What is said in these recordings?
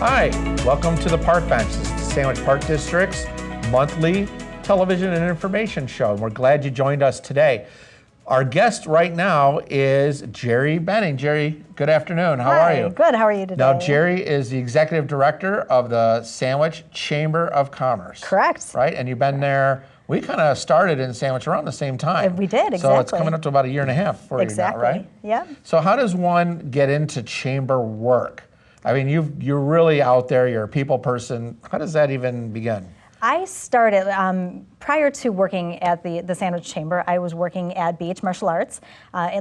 Hi, welcome to the Park Bench. This is the Sandwich Park District's monthly television and information show. And we're glad you joined us today. Our guest right now is Jerry Benning. Jerry, good afternoon. How are you? Good. How are you today? Now, Jerry is the executive director of the Sandwich Chamber of Commerce. Correct. Right? And you've been there. We kind of started in Sandwich around the same time. We did, exactly. So it's coming up to about a year and a half for you now, right? Yeah. So how does one get into chamber work? I mean, you're really out there, you're a people person. How does that even begin? I started, prior to working at the Sandwich Chamber, I was working at BH Martial Arts,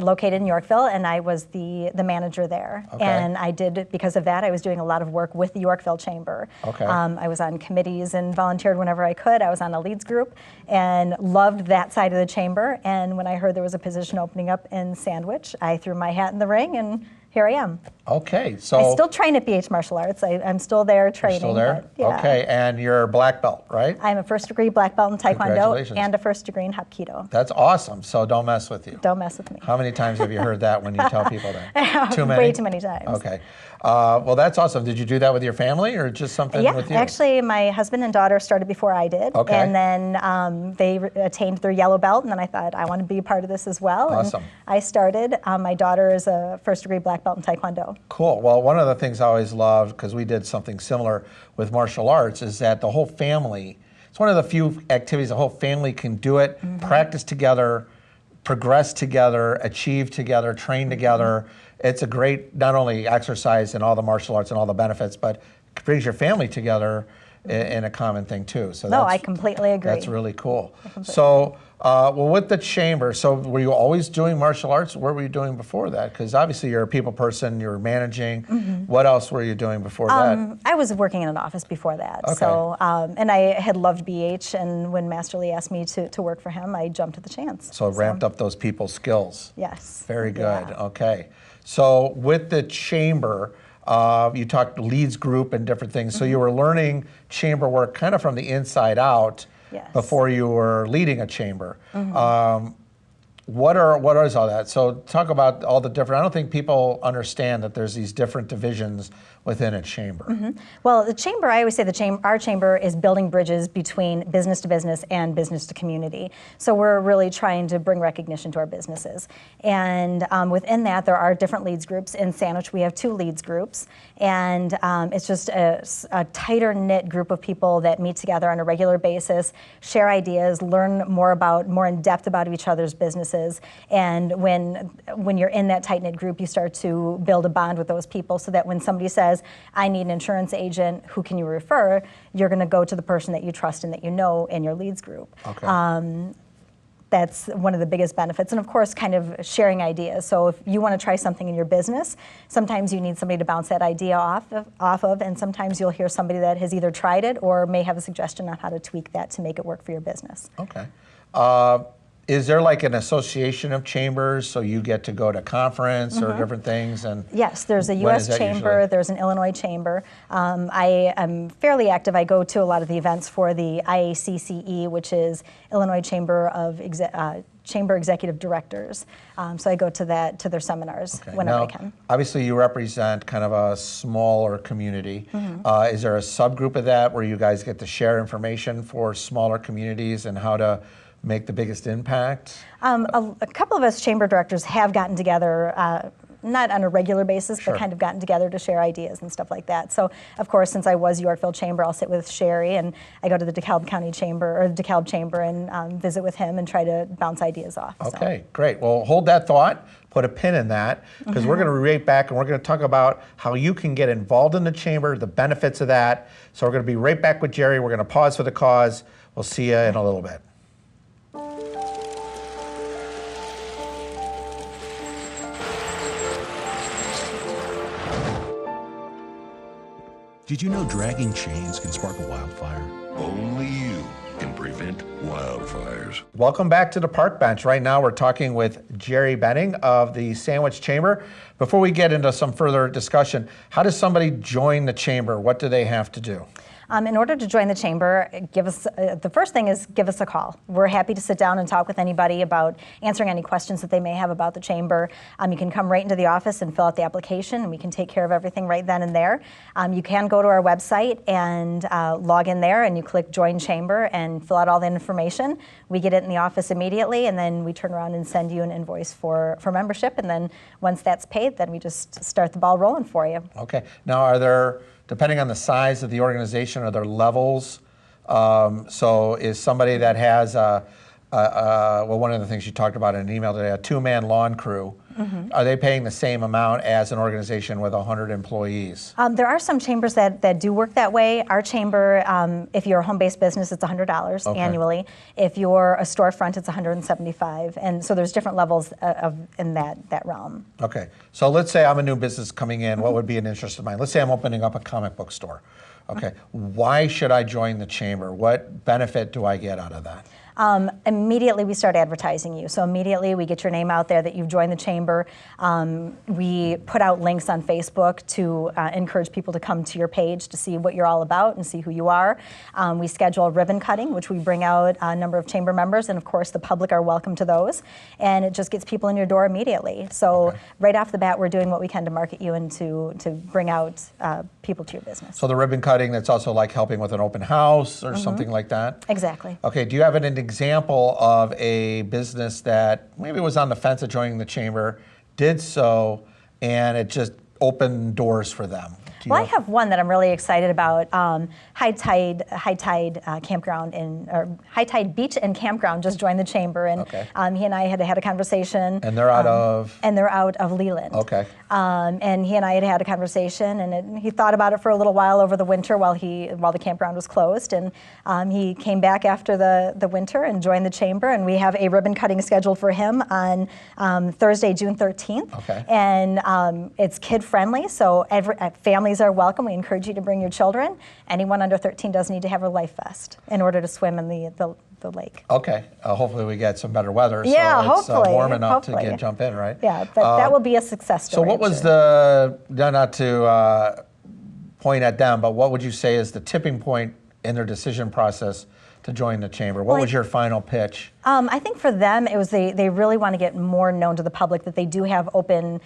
located in Yorkville, and I was the manager there. Okay. And I did, because of that, I was doing a lot of work with the Yorkville Chamber. Okay. I was on committees and volunteered whenever I could. I was on a leads group and loved that side of the chamber. And when I heard there was a position opening up in Sandwich, I threw my hat in the ring, and here I am. Okay, so I still train at BH Martial Arts. I'm still there training. You're still there? But, yeah. Okay, and you're a black belt, right? I'm a first degree black belt in Taekwondo Congratulations. and a first degree in Hapkido. That's awesome, so don't mess with you. Don't mess with me. How many times have you heard that when you tell people that? Too many? Way too many times. Okay. Well, that's awesome. Did you do that with your family or just something with you? Yeah, actually, my husband and daughter started before I did. Okay. And then they attained their yellow belt, and then I thought, I want to be a part of this as well. Awesome. And I started. My daughter is a first degree black belt in Taekwondo. Cool. Well, one of the things I always loved, because we did something similar with martial arts, is that the whole family, it's one of the few activities the whole family can do it, practice together, progress together, achieve together, train together. It's a great, not only exercise and all the martial arts and all the benefits, but it brings your family together in a common thing too. So No, I completely agree. That's really cool. So, well, with the chamber, so were you always doing martial arts? What were you doing before that? Because obviously you're a people person, you're managing. What else were you doing before that? I was working in an office before that. Okay. So, and I had loved BH, and when Master Lee asked me to work for him, I jumped at the chance. So it ramped up those people skills. Yes. Very good. Yeah. Okay. So with the chamber, you talked leads group and different things. So you were learning chamber work kind of from the inside out. Yes. Before you were leading a chamber. What is all that? So talk about all the different, I don't think people understand that there's these different divisions within a chamber. Well, the chamber, I always say our chamber is building bridges between business to business and business to community. So we're really trying to bring recognition to our businesses. And within that, there are different leads groups. In Sandwich, we have 2 leads groups. And it's just a tighter knit group of people that meet together on a regular basis, share ideas, learn more in depth about each other's businesses. And when you're in that tight knit group, you start to build a bond with those people so that when somebody says, I need an insurance agent, who can you refer? You're going to go to the person that you trust and that you know in your leads group. Okay. That's one of the biggest benefits. And of course, kind of sharing ideas. So if you want to try something in your business, sometimes you need somebody to bounce that idea off of, and sometimes you'll hear somebody that has either tried it or may have a suggestion on how to tweak that to make it work for your business. Okay. Is there like an association of chambers, so you get to go to conference or different things? And yes, there's a when is U.S. that chamber, usually? there's an Illinois chamber. I am fairly active. I go to a lot of the events for the IACCE, which is Illinois Chamber of Chamber Executive Directors. So I go to their seminars whenever I can. Obviously, you represent kind of a smaller community. Is there a subgroup of that where you guys get to share information for smaller communities and how to make the biggest impact? A couple of us chamber directors have gotten together, not on a regular basis, but kind of gotten together to share ideas and stuff like that. So, of course, since I was Yorkville Chamber, I'll sit with Sherry, and I go to the DeKalb County Chamber, or the DeKalb Chamber, and visit with him and try to bounce ideas off. Okay, great. Well, hold that thought, put a pin in that, because we're going to be right back, and we're going to talk about how you can get involved in the chamber, the benefits of that. So we're going to be right back with Jerry. We're going to pause for the cause. We'll see you in a little bit. Did you know dragging chains can spark a wildfire? Only you can prevent wildfires. Welcome back to the Park Bench. Right now we're talking with Jerry Benning of the Sandwich Chamber. Before we get into some further discussion, how does somebody join the chamber? What do they have to do? In order to join the chamber, the first thing is give us a call. We're happy to sit down and talk with anybody about answering any questions that they may have about the chamber. You can come right into the office and fill out the application, and we can take care of everything right then and there. You can go to our website and log in there, and you click Join Chamber and fill out all the information. We get it in the office immediately, and then we turn around and send you an invoice for membership. And then once that's paid, then we just start the ball rolling for you. Okay. Now, are there, depending on the size of the organization, are there levels? So is somebody that has well, one of the things you talked about in an email today, a 2-man lawn crew, are they paying the same amount as an organization with 100 employees? There are some chambers that do work that way. Our chamber, if you're a home-based business, it's $100 annually. If you're a storefront, it's $175. And so there's different levels in that realm. Okay. So let's say I'm a new business coming in. What would be an interest of mine? Let's say I'm opening up a comic book store. Okay. Why should I join the chamber? What benefit do I get out of that? Immediately we start advertising you. So immediately we get your name out there that you've joined the chamber. We put out links on Facebook to encourage people to come to your page to see what you're all about and see who you are. We schedule ribbon cutting, which we bring out a number of chamber members, and of course the public are welcome to those. And it just gets people in your door immediately. So right off the bat, we're doing what we can to market you and to bring out people to your business. So the ribbon cutting, that's also like helping with an open house or something like that? Exactly. Okay, do you have an example of a business that maybe was on the fence of joining the chamber, did so, and it just opened doors for them? Well, I have one that I'm really excited about. High Tide Campground or High Tide Beach and Campground just joined the chamber, and he and I had a conversation. And they're out of? And they're out of Leland. Okay. And he and I had a conversation, and he thought about it for a little while over the winter while the campground was closed, and he came back after the winter and joined the chamber, and we have a ribbon cutting scheduled for him on Thursday, June 13th. Okay. And it's kid friendly, so families are welcome. We encourage you to bring your children. Anyone under 13 does need to have a life vest in order to swim in the lake. Okay. Hopefully we get some better weather, so it's hopefully, warm enough to jump in, right? Yeah, but that will be a success story. So what was not to point at them, but what would you say is the tipping point in their decision process to join the chamber? What was your final pitch? I think for them, it was they really want to get more known to the public that they do have open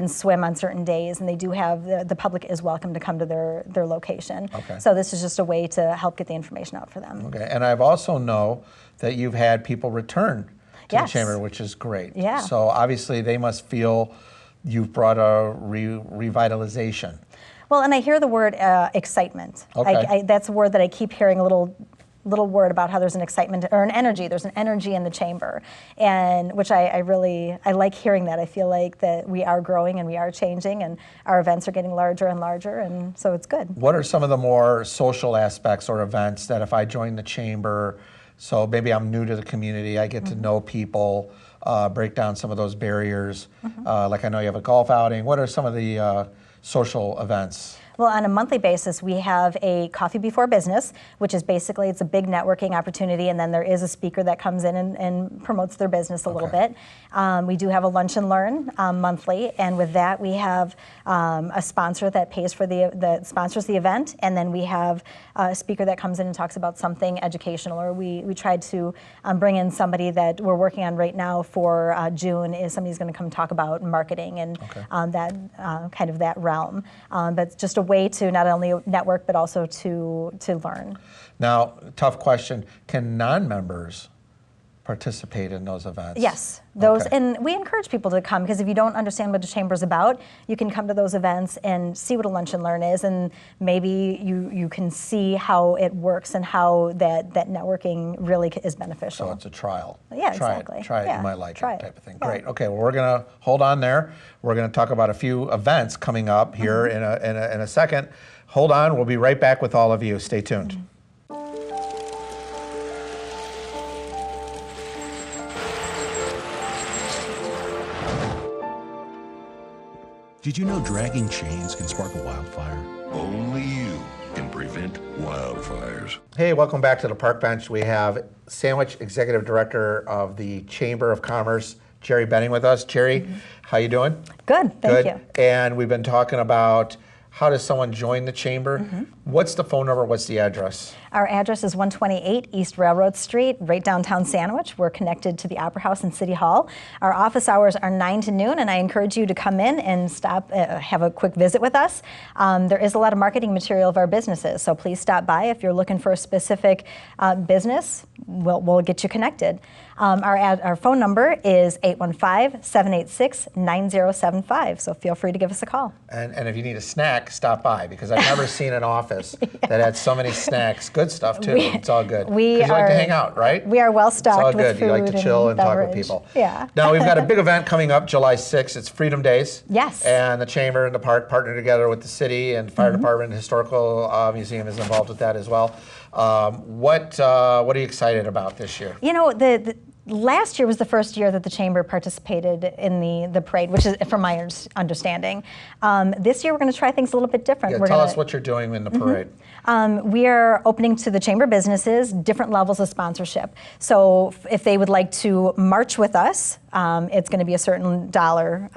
swim on certain days, and they do have the public is welcome to come to their location. Okay. So this is just a way to help get the information out for them. Okay, and I've also know that you've had people return to the chamber, which is great. Yeah. So obviously they must feel you've brought a revitalization. Well, and I hear the word excitement. Okay. That's a word that I keep hearing, a little word about how there's an excitement or an energy. There's an energy in the chamber, and which I like hearing that. I feel like that we are growing and we are changing, and our events are getting larger and larger, and so it's good. What are some of the more social aspects or events that if I join the chamber, so maybe I'm new to the community, I get to know people, break down some of those barriers, like I know you have a golf outing. What are some of the social events? Well, on a monthly basis, we have a Coffee Before Business, which is basically, it's a big networking opportunity, and then there is a speaker that comes in and promotes their business a little bit. We do have a Lunch and Learn monthly, and with that we have a sponsor that pays for that sponsors the event, and then we have a speaker that comes in and talks about something educational, or we tried to bring in somebody that we're working on right now for June, is somebody's going to come talk about marketing and that kind of that realm. But just a way to not only network but also to learn. Now, tough question, can non-members participate in those events? Yes, and we encourage people to come, because if you don't understand what the chamber's about, you can come to those events and see what a Lunch and Learn is, and maybe you can see how it works and how that networking really is beneficial. So it's a trial. Yeah, exactly. Try it, yeah. you might like Try it type of thing. Yeah. Great. Okay, well, we're going to hold on there. We're going to talk about a few events coming up here in a second. Hold on, we'll be right back with all of you. Stay tuned. Did you know dragging chains can spark a wildfire? Only you can prevent wildfires. Hey, welcome back to the Park Bench. We have Sandwich Executive Director of the Chamber of Commerce, Jerry Benning, with us. Jerry, how you doing? Good, thank you. And we've been talking about how does someone join the chamber? What's the phone number? What's the address? Our address is 128 East Railroad Street, right downtown Sandwich. We're connected to the Opera House and City Hall. Our office hours are 9 to noon, and I encourage you to come in and stop, have a quick visit with us. There is a lot of marketing material of our businesses, so please stop by. If you're looking for a specific business, we'll get you connected. Our phone number is 815-786-9075, so feel free to give us a call. And if you need a snack, stop by, because I've never seen an office that had so many snacks. Good stuff, too. It's all good. 'Cause you like to hang out, right? We are well stocked It's all with good. food. You like to chill and talk with beverage. people. Yeah. Now, we've got a big event coming up July 6th. It's Freedom Days. Yes. And the Chamber and the Park partner together with the city and fire department. Historical Museum is involved with that as well. What are you excited about this year? You know, last year was the first year that the Chamber participated in the parade, which is from my understanding. This year we're going to try things a little bit different. Yeah, tell us what you're doing in the parade. We are opening to the Chamber businesses different levels of sponsorship. So if they would like to march with us, it's going to be a certain dollar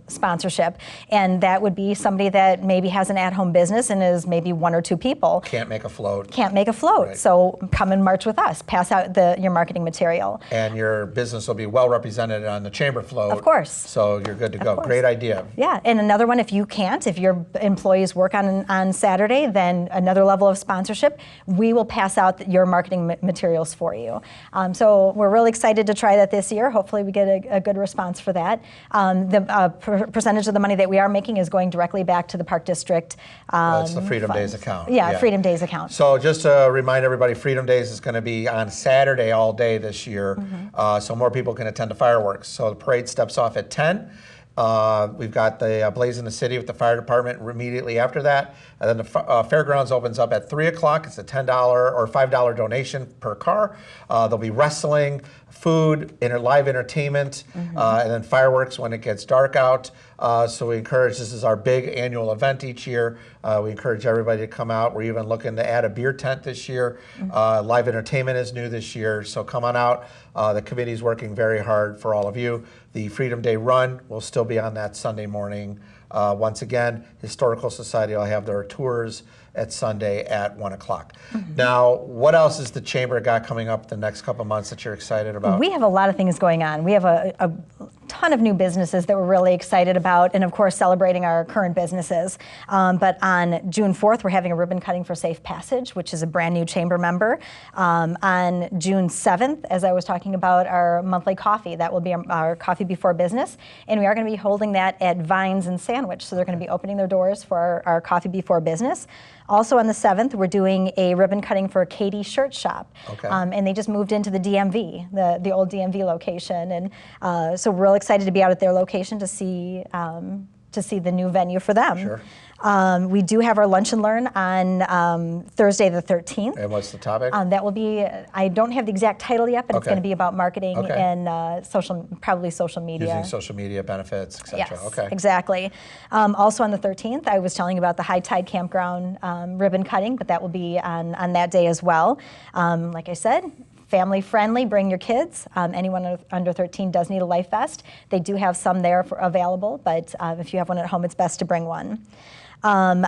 sponsorship. And that would be somebody that maybe has an at-home business and is maybe 1 or 2 people. Can't make a float. Can't make a float. Right. So come and march with us. Pass out your marketing material. And your business will be well represented on the Chamber float. Of course. So you're good to go. course. Great idea. Yeah, and another one, if you can't, if your employees work on Saturday, then another level of sponsorship, we will pass out your marketing materials for you. So we're really excited to try that this year. Hopefully we get a good response for that. The percentage of the money that we are making is going directly back to the Park District. That's the Freedom funds. Days account. Yeah, Freedom Days account. So just to remind everybody, Freedom Days is going to be on Saturday all day this year, so more people can attend the fireworks. So the parade steps off at 10. We've got the Blaze in the City with the fire department immediately after that. And then the fairgrounds opens up at 3 o'clock. It's a $10 or $5 donation per car. There'll be wrestling, food, live entertainment, and then fireworks when it gets dark out. So we encourage, this is our big annual event each year. We encourage everybody to come out. We're even looking to add a beer tent this year. Live entertainment is new this year, so come on out. The committee's working very hard for all of you. The Freedom Day Run will still be on that Sunday morning. Once again, Historical Society will have their tours at Sunday at 1 o'clock. Now, what else is the Chamber got coming up the next couple months that you're excited about? We have a lot of things going on. We have a ton of new businesses that we're really excited about, and of course celebrating our current businesses. But on June 4th, we're having a ribbon cutting for Safe Passage, which is a brand new Chamber member. On June 7th, as I was talking about, our monthly coffee, that will be our coffee before business, and we are going to be holding that at Vines and Sandwich. So they're going to be opening their doors for our coffee before business. Also on the 7th, we're doing a ribbon cutting for Katie Shirt Shop. Okay. And they just moved into the DMV, the old DMV location. And so we're real excited to be out at their location to see the new venue for them. Sure. We do have our Lunch and Learn on Thursday the 13th. And what's the topic? That will be, I don't have the exact title yet, but it's Okay. going to be about marketing Okay. and probably social media. Using social media benefits, et cetera. Yes, Okay. exactly. Also on the 13th, I was telling you about the High Tide Campground ribbon cutting, but that will be on that day as well. Like I said, family friendly, bring your kids. Anyone under 13 does need a life vest. They do have some there available, but if you have one at home, it's best to bring one. On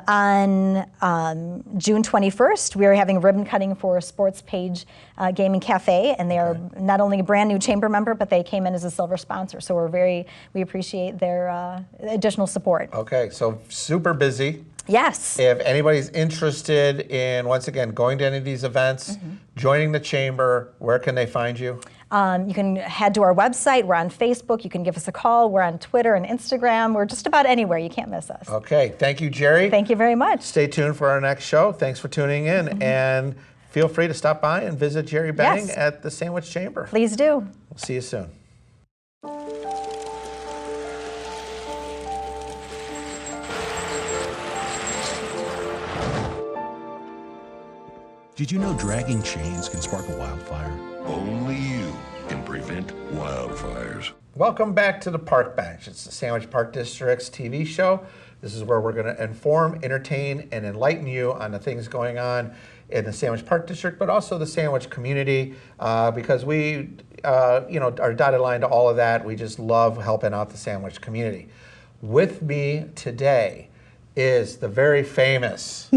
June 21st, we are having a ribbon cutting for Sports Page Gaming Cafe, and they are not only a brand new Chamber member, but they came in as a silver sponsor. So we appreciate their additional support. Okay, so super busy. Yes. If anybody's interested in, once again, going to any of these events, joining the Chamber, where can they find you? You can head to our website. We're on Facebook. You can give us a call. We're on Twitter and Instagram. We're just about anywhere. You can't miss us. Okay, thank you, Jerry. Thank you very much. Stay tuned for our next show. Thanks for tuning in, and feel free to stop by and visit Jerry Benning Yes. at the Sandwich Chamber. Please do. We'll see you soon. Did you know dragging chains can spark a wildfire? Only you can prevent wildfires. Welcome back to the Park Bench. It's the Sandwich Park District's TV show. This is where we're going to inform, entertain, and enlighten you on the things going on in the Sandwich Park District, but also the Sandwich community, because we, are dotted line to all of that. We just love helping out the Sandwich community. With me today is the very famous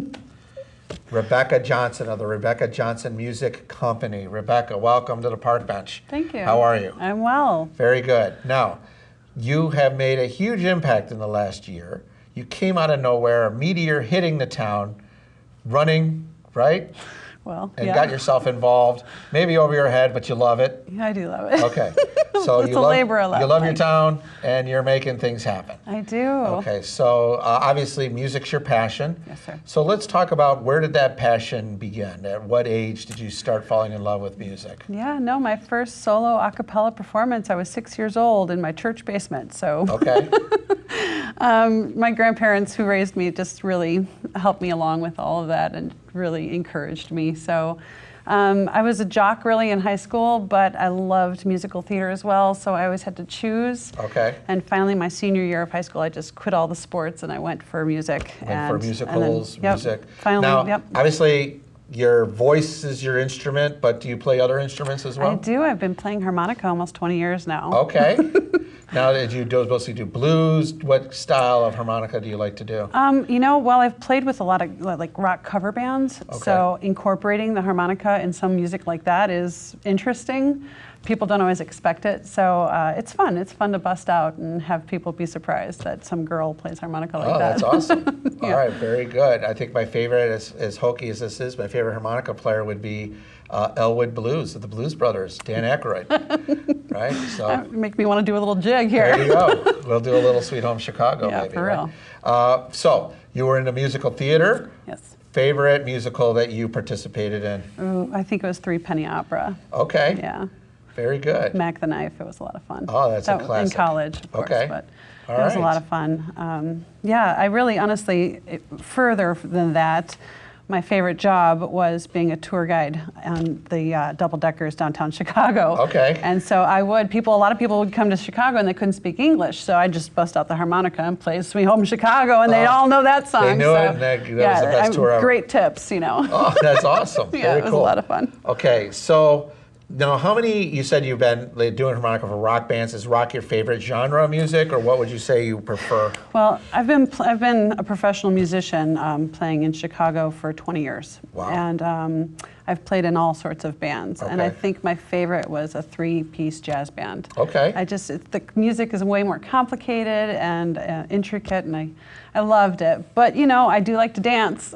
Rebecca Johnson of the Rebecca Johnson Music Company. Rebecca, welcome to the Park Bench. Thank you. How are you? I'm well. Very good. Now, you have made a huge impact in the last year. You came out of nowhere, a meteor hitting the town, running, right? Well, And yeah. got yourself involved, maybe over your head, but you love it. Yeah, I do love it. Okay. So It's you a love, labor of love, you love your thanks. town, and you're making things happen. I do. Okay, so obviously music's your passion. Yes, sir. So let's talk about, where did that passion begin? At what age did you start falling in love with music? Yeah, no, my first solo a cappella performance, I was 6 years old in my church basement. So Okay. my grandparents who raised me just really helped me along with all of that and really encouraged me. So I was a jock really in high school, but I loved musical theater as well, so I always had to choose. Okay. And finally, my senior year of high school, I just quit all the sports and I went for music. Went for musicals, music. Finally, Now, yep. obviously, your voice is your instrument, but do you play other instruments as well? I do. I've been playing harmonica almost 20 years now. Okay. Now, did you mostly do blues? What style of harmonica do you like to do? You know, well, I've played with a lot of like rock cover bands, Okay. so incorporating the harmonica in some music like that is interesting. People don't always expect it, so it's fun. It's fun to bust out and have people be surprised that some girl plays harmonica like Oh, that. that's awesome. Yeah. All right, very good. I think my favorite, as hokey as this is, my favorite harmonica player would be Elwood Blues of the Blues Brothers, Dan Aykroyd. Right? So Make me want to do a little jig here. there you go. We'll do a little Sweet Home Chicago, Yeah, maybe. for right? real. So you were into musical theater. Yes. Favorite musical that you participated in? Ooh, I think it was Three Penny Opera. Okay. Yeah. Very good. Mac the Knife. It was a lot of fun. Oh, that's a That was classic. in college, of course, Okay. but All it was a right. lot of fun. Yeah, I really, honestly, further than that, my favorite job was being a tour guide on the double deckers downtown Chicago. Okay. And so a lot of people would come to Chicago and they couldn't speak English, so I'd just bust out the harmonica and play Sweet Home Chicago, and they'd all know that song. They knew so, it, and that was the best tour ever. Great tips, you know. Oh, that's awesome. Yeah, Very it was cool. a lot of fun. Okay, so now how many, you said you've been doing harmonica for rock bands. Is rock your favorite genre of music, or what would you say you prefer? Well, I've been a professional musician playing in Chicago for 20 years. Wow. And I've played in all sorts of bands. And I Okay. think my favorite was a 3-piece jazz band. Okay. The music is way more complicated and intricate, and I loved it. But, you know, I do like to dance.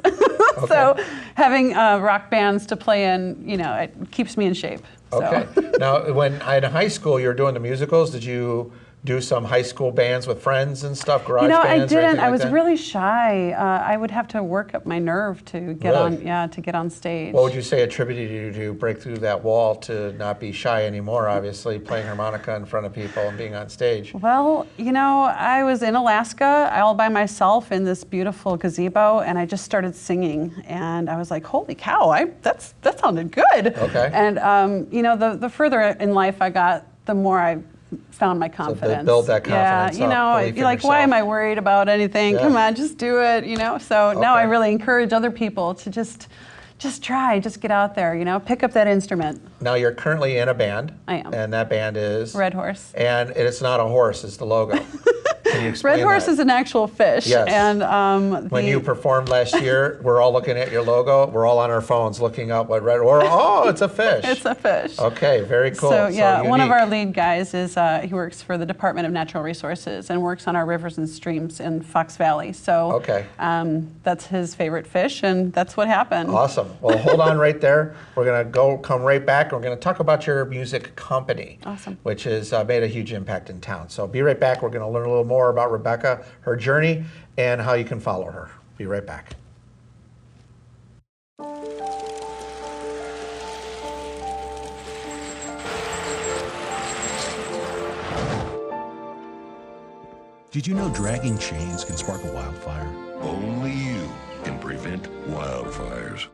So having rock bands to play in, you know, it keeps me in shape. So. Okay. Now, when in high school you were doing the musicals, did you do some high school bands with friends and stuff, garage You know, I bands? or didn't. anything I like was that? really shy. I would have to work up my nerve to get Really? on. Yeah, to get on stage. What would you say attributed you to break through that wall to not be shy anymore, obviously, playing harmonica in front of people and being on stage? Well, you know, I was in Alaska all by myself in this beautiful gazebo, and I just started singing, and I was like, "Holy cow! That sounded good." Okay. And you know, the further in life I got, the more I found my confidence. build that confidence Yeah, you up, know, believe in you're like, why yourself. am I worried about anything? Yeah. Come on, just do it. You know. So now I Okay. really encourage other people to just try, just get out there. You know, pick up that instrument. Now, you're currently in a band. I am. And that band is? Red Horse. And it's not a horse, it's the logo. Can you explain Red Horse that? is an actual fish. Yes. And When you performed last year, we're all looking at your logo. We're all on our phones looking up what it's a fish. it's a fish. Okay, very cool. So yeah, one of unique. our lead guys is he works for the Department of Natural Resources and works on our rivers and streams in Fox Valley. So Okay. That's his favorite fish, and that's what happened. Awesome. Well, hold on right there. We're going to come right back, and we're going to talk about your music company, Awesome. which has made a huge impact in town. So be right back. We're going to learn a little more about Rebecca, her journey, and how you can follow her. Be right back. Did you know dragging chains can spark a wildfire? Only you can prevent wildfires.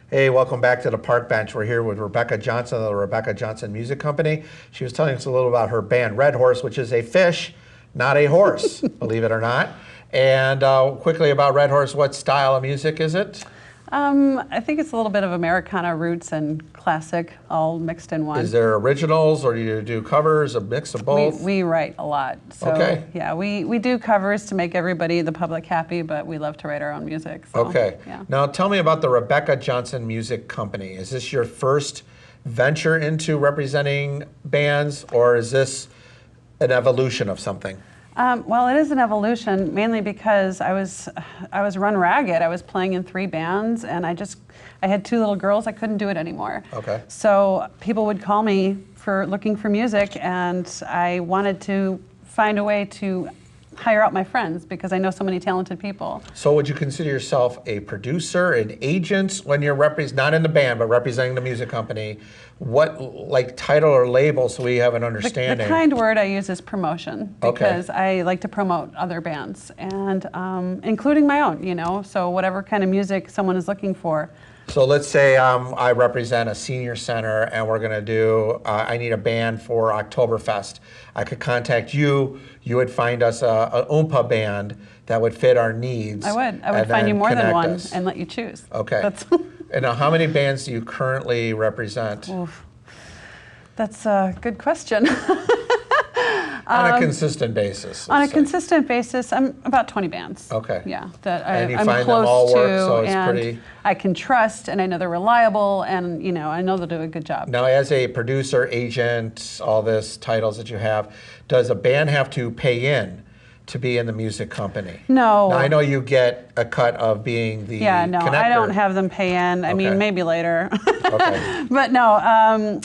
Hey, welcome back to the Park Bench. We're here with Rebecca Johnson of the Rebecca Johnson Music Company. She was telling us a little about her band, Red Horse, which is a fish, not a horse, believe it or not. And quickly about Red Horse, what style of music is it? I think it's a little bit of Americana roots and classic all mixed in one. Is there originals, or do you do covers, a mix of both? We write a lot. So, Okay. yeah, we do covers to make everybody, the public, happy, but we love to write our own music. So, Okay. Yeah. Now tell me about the Rebecca Johnson Music Company. Is this your first venture into representing bands, or is this an evolution of something? Well, it is an evolution, mainly because I was run ragged. I was playing in 3 bands, and I had 2 little girls. I couldn't do it anymore. Okay. So people would call me for looking for music, and I wanted to find a way to hire out my friends because I know so many talented people. So would you consider yourself a producer, an agent, when you're not in the band, but representing the music company? What, like, title or label, so we have an understanding? The kind word I use is promotion, Okay. because I like to promote other bands, and including my own, you know, so whatever kind of music someone is looking for. So let's say I represent a senior center, and we're going to do, I need a band for Oktoberfest. I could contact you. You would find us a Oompa band that would fit our needs. I would and find you then more than connect one us. and let you choose. Okay. That's, And now, how many bands do you currently represent? that's a good question. On a consistent basis. On a let's say. consistent basis, I'm about 20 bands. Okay. Yeah, that And you I'm find them close all to, work, so it's and pretty- I can trust, and I know they're reliable, and you know, I know they'll do a good job. Now, as a producer, agent, all this titles that you have, does a band have to pay in to be in the music company? No. Now, I know you get a cut of being the Yeah, no, connector. I don't have them pay in. I Okay. mean, maybe later. Okay. But no,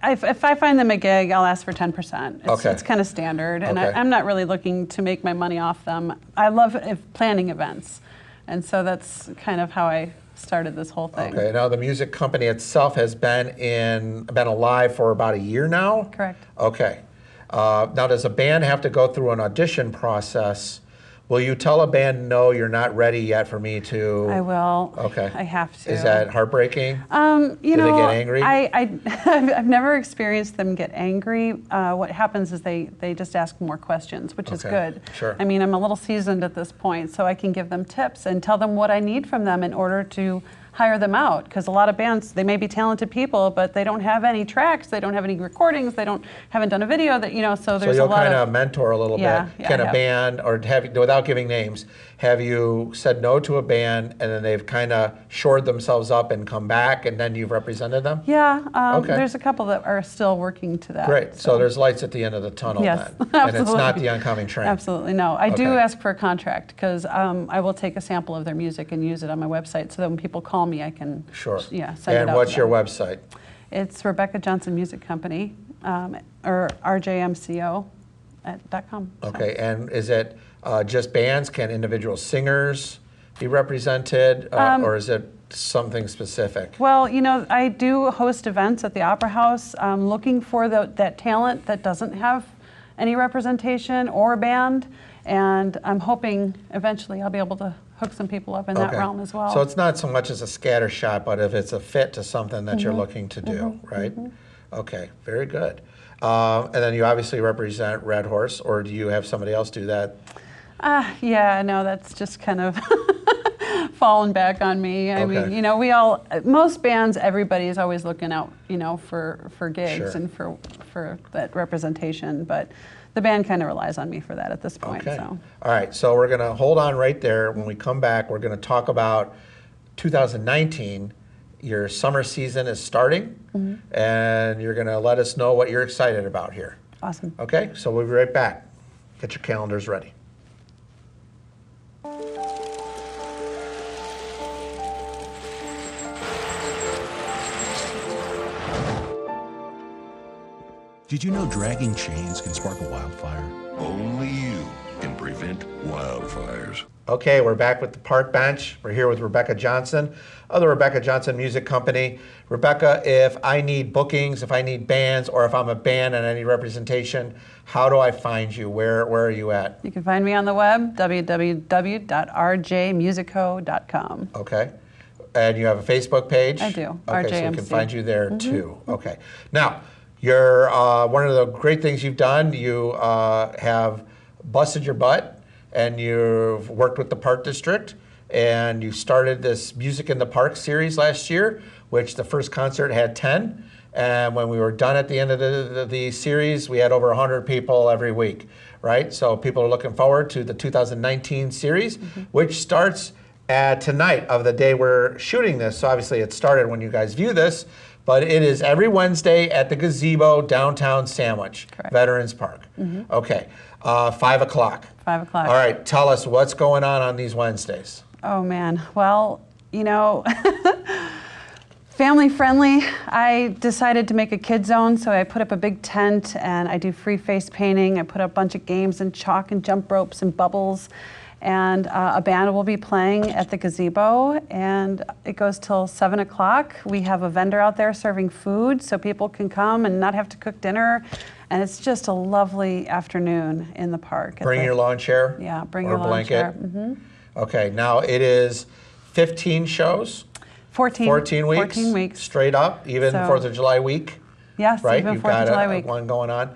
if I find them a gig, I'll ask for 10%. Okay. It's kind of standard, and Okay. I'm not really looking to make my money off them. I love planning events, and so that's kind of how I started this whole thing. Okay. Now, the music company itself has been alive for about a year now? Correct. Okay. Now, does a band have to go through an audition process? Will you tell a band, no, you're not ready yet for me to? I will. Okay. I have to. Is that heartbreaking? You Do know, they get angry? I've never experienced them get angry. What happens is they just ask more questions, which is Okay, good. sure. I mean, I'm a little seasoned at this point, so I can give them tips and tell them what I need from them in order to hire them out, because a lot of bands, they may be talented people, but they don't have any tracks, they don't have any recordings, they haven't done a video, that, you know, so So there's a you'll lot kind of of mentor a little Yeah, bit. yeah, Can I a have. band, or without giving names, have you said no to a band and then they've kind of shored themselves up and come back, and then you've represented them? Yeah, Okay. there's a couple that are still working to that. Great. So there's lights at the end of the tunnel Yes, then. And it's not absolutely. the oncoming train. Absolutely, no. I do Okay. ask for a contract, because I will take a sample of their music and use it on my website, so that when people call me, I can Sure. send it And out what's to your them. website? It's Rebecca Johnson Music Company, or rjmco.com. Okay. And is it just bands? Can individual singers be represented, or is it something specific? Well, you know, I do host events at the Opera House, looking for that talent that doesn't have any representation or a band, and I'm hoping eventually I'll be able to hook some people up in that realm as well. So it's not so much as a scatter shot, but if it's a fit to something that Mm-hmm. you're looking to do, right? Okay, very good. And then you obviously represent Red Horse, or do you have somebody else do that? Yeah, no, that's just kind of fallen back on me. I Okay. mean, you know, most bands, everybody is always looking out, you know, for gigs Sure. and for that representation, but the band kind of relies on me for that at this point. Okay. So. All right, so we're going to hold on right there. When we come back, we're going to talk about 2019. Your summer season is starting, and you're going to let us know what you're excited about here. Awesome. Okay, so we'll be right back. Get your calendars ready. Did you know dragging chains can spark a wildfire? Only you can prevent wildfires. Okay, we're back with the Park Bench. We're here with Rebecca Johnson of the Rebecca Johnson Music Company. Rebecca, if I need bookings, if I need bands, or if I'm a band and I need representation, how do I find you? Where are you at? You can find me on the web, www.rjmusico.com. Okay. And you have a Facebook page? I do, Okay, so we RJMC. can find you there too. Okay. Now, you're one of the great things you've done, you have busted your butt and you've worked with the Park District and you started this Music in the Park series last year, which the first concert had 10. And when we were done at the end of the series, we had over 100 people every week, right? So people are looking forward to the 2019 series, which starts tonight of the day we're shooting this. So obviously it started when you guys view this, but it is every Wednesday at the Gazebo downtown Sandwich, Correct. Veterans Park. Okay, 5 o'clock. 5 o'clock. All right, tell us what's going on these Wednesdays. Oh man, well, you know, family friendly. I decided to make a kid zone, so I put up a big tent and I do free face painting. I put up a bunch of games and chalk and jump ropes and bubbles. And a band will be playing at the Gazebo, and it goes till 7 o'clock. We have a vendor out there serving food, so people can come and not have to cook dinner. And it's just a lovely afternoon in the park. Bring your lawn chair. Yeah, bring or your lawn blanket. chair. Okay, now it is 15 shows. 14 weeks. 14 weeks. Straight up, even So- 4th of July week. Yes, Right, even you've 4th got of July week. one going on.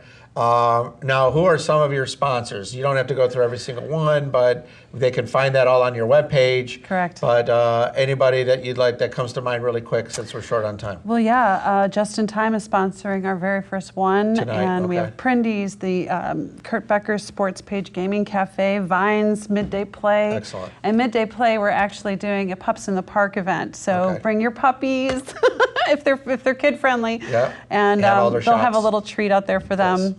Now, who are some of your sponsors? You don't have to go through every single one, but they can find that all on your webpage. Correct. But anybody that you'd like that comes to mind really quick, since we're short on time. Well, yeah, Just in Time is sponsoring our very first one. Tonight, and we okay. have Prindy's, the Kurt Becker's Sports Page Gaming Cafe, Vines, Midday Play. Excellent. And Midday Play, we're actually doing a Pups in the Park event. So Okay. bring your puppies if they're kid friendly. Yeah. And Have all their they'll have a shots. little treat out there for them. Yes.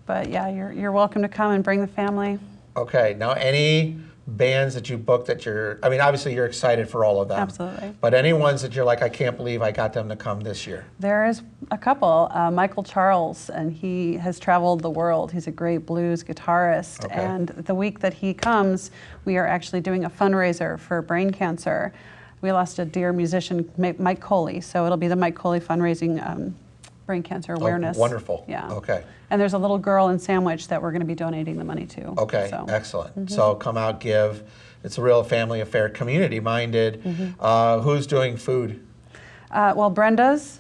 But yeah, you're welcome to come and bring the family. Okay, now any bands that you booked that I mean, obviously you're excited for all of them. Absolutely. But any ones that you're like, I can't believe I got them to come this year? There is a couple. Michael Charles, and he has traveled the world. He's a great blues guitarist. Okay. And the week that he comes, we are actually doing a fundraiser for brain cancer. We lost a dear musician, Mike Coley, so it'll be the Mike Coley fundraising brain cancer awareness. Oh, wonderful. Yeah. Okay. And there's a little girl in Sandwich that we're going to be donating the money to. Okay, So. excellent. So come out, give. It's a real family affair, community-minded. Who's doing food? Well, Brenda's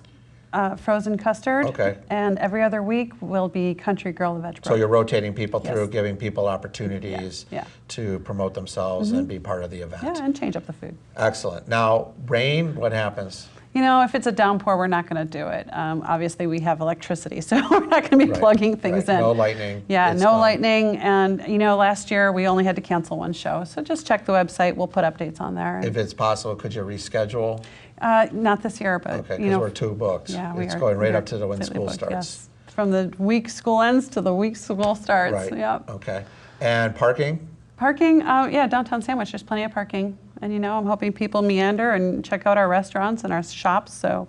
frozen custard. Okay. And every other week will be Country Girl the Veg So you're rotating people Yes. through, giving people opportunities Yeah. to promote themselves and be part of the event. Yeah, and change up the food. Excellent. Now, rain, what happens? You know, if it's a downpour, we're not going to do it. Obviously, we have electricity, so we're not going to be Right, plugging things right. in. No lightning. Yeah, It's no fine. lightning. And, you know, last year we only had to cancel one show. So just check the website. We'll put updates on there. If it's possible, could you reschedule? Not this year, but, Okay, you because know. we're 2 booked. Yeah, we It's are. going right we up are to the when completely school booked, starts. yes. From the week school ends to the week school starts. Right. Yep. Okay. And parking? Parking, yeah, downtown Sandwich, there's plenty of parking. And, you know, I'm hoping people meander and check out our restaurants and our shops. So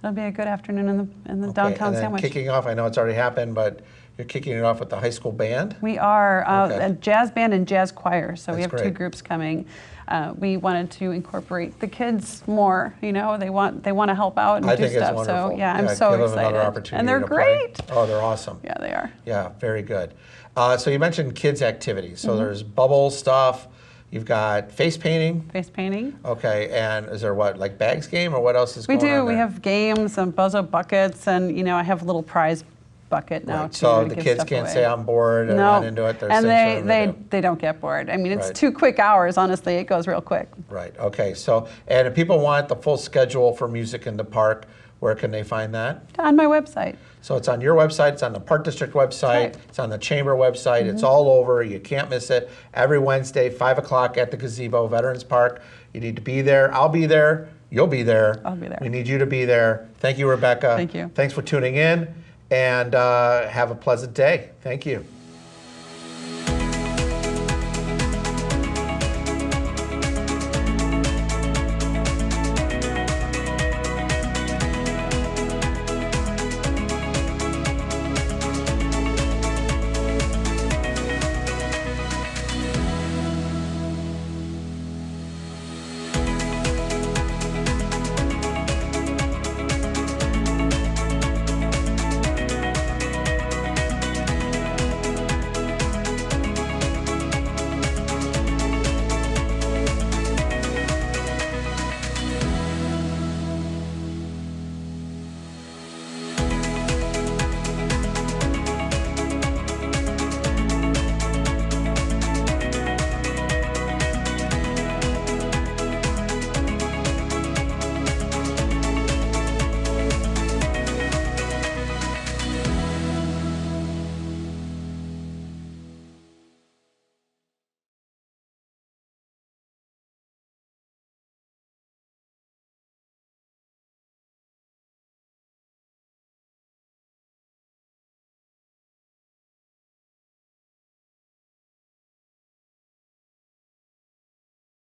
it'll be a good afternoon in the Okay, downtown and then Sandwich. kicking off, I know it's already happened, but you're kicking it off with the high school band? We are Okay. a jazz band and jazz choir, so we That's have 2 great. groups coming. We wanted to incorporate the kids more. You know, they want to help out and I do think it's stuff. wonderful. So yeah, I'm so give them excited. another opportunity And they're to play. great. Oh, they're awesome. Yeah, they are. Yeah, very good. So you mentioned kids' activities. Mm-hmm. So there's bubble stuff. You've got face painting. Face painting. Okay, and is there what, like bags game, or what else is We going on do. We there? have games and buzzo buckets, and you know, I have a little prize bucket now Right, too. so to the give kids stuff can't away. stay on board and No, run into it. There's and things for them to do. they don't get bored. I mean, it's Right. 2 quick hours. Honestly, it goes real quick. Right, okay. So, and if people want the full schedule for Music in the Park, where can they find that? On my website. So it's on your website, it's on the Park District website, right. it's on the Chamber website, it's all over, you can't miss it. Every Wednesday, 5 o'clock at the Gazebo, Veterans Park. You need to be there. I'll be there. You'll be there. I'll be there. We need you to be there. Thank you, Rebecca. Thank you. Thanks for tuning in, and have a pleasant day. Thank you.